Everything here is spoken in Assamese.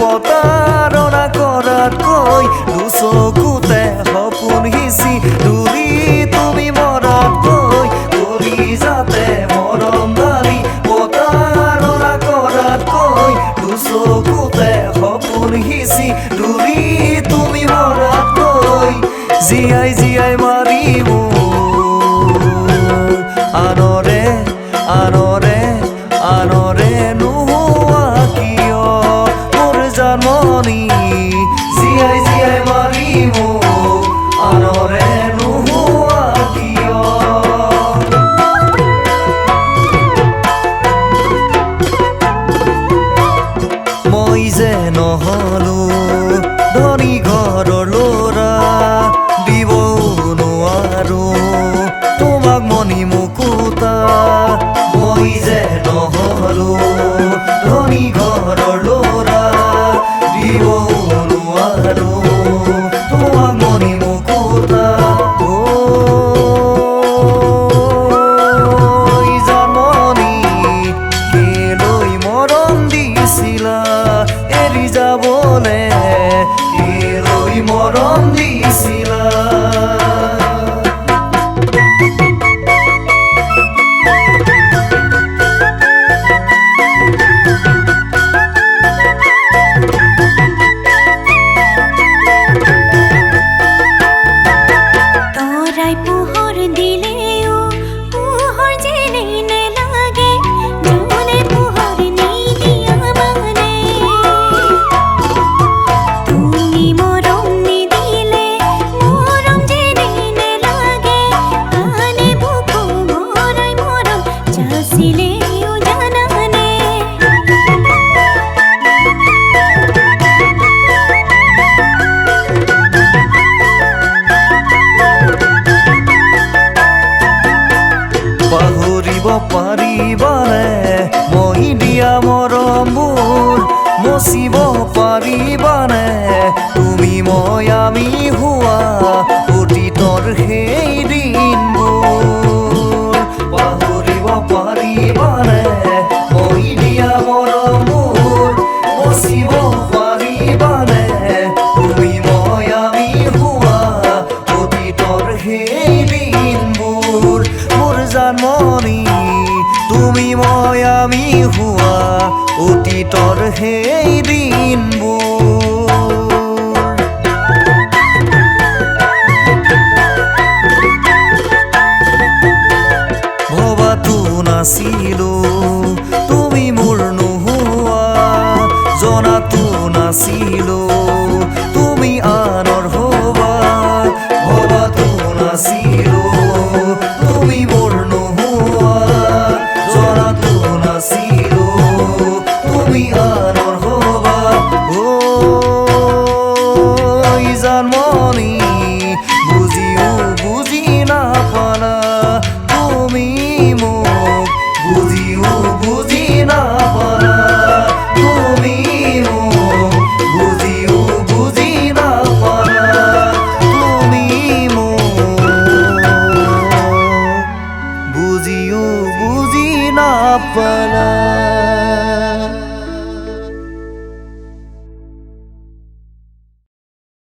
প্ৰতাৰণা কৰাৰ কই দুচকুতে সপোন সিঁচি দূৰি তুমি মৰাত কই কৰি যাতে মৰম ঢালি প্ৰতাৰণা কৰাত কই দুচকুতে সপোন সিঁচি দূৰি তুমি মৰাত কই জীয়াই জীয়াই মাৰিব আনৰে আনৰে আনৰে নোহোৱা কিয় মোৰ জানমণি জীয়াই জীয়াই মাৰিব আনৰে নোহোৱা কিয় মই যে নহলো ধনী ঘৰৰ ল'ৰা দিব নোৱাৰো তোমাক মণি মুকুতা মই যে নহলো ধনী ঘৰৰ ল'ৰা দিব নোৱাৰো তোমাক মণি মুকুতা জানমণি কেলৈ মৰম দিছিলা এৰি যাবলে কেলৈ মৰম দিছিলা পাহৰিব পাৰিবানে মই দিয়া মৰমবোৰ মচিব পাৰিবানে তুমি মই আমি হোৱা অতীতৰ সেই দিনবোৰ পাহৰিব পাৰিবানে মই দিয়া মৰমবোৰ মচিব পাৰিবানে তুমি মই আমি হোৱা অতীতৰ সেই দিনবোৰ মোৰ জানমণি তুমি মই আমি হোৱা অতীতৰ সেই দিনবোৰ ভবাতো নাছিলো তুমি মোৰ নোহোৱা জনাতো নাছিলো তুমি আনৰ হবা ভবাতো নাছিলো তুমি মোৰ নোহোৱা জনাতো নাছিলো তুমি আনৰ হবা জানমণি বুজিও বুজি নাপালা তুমি মোক বুজিও বুজি নাপালা তুমি মোক বুজিও বুজি নাপালা তুমি মোক বুজিও বুজি নাপালা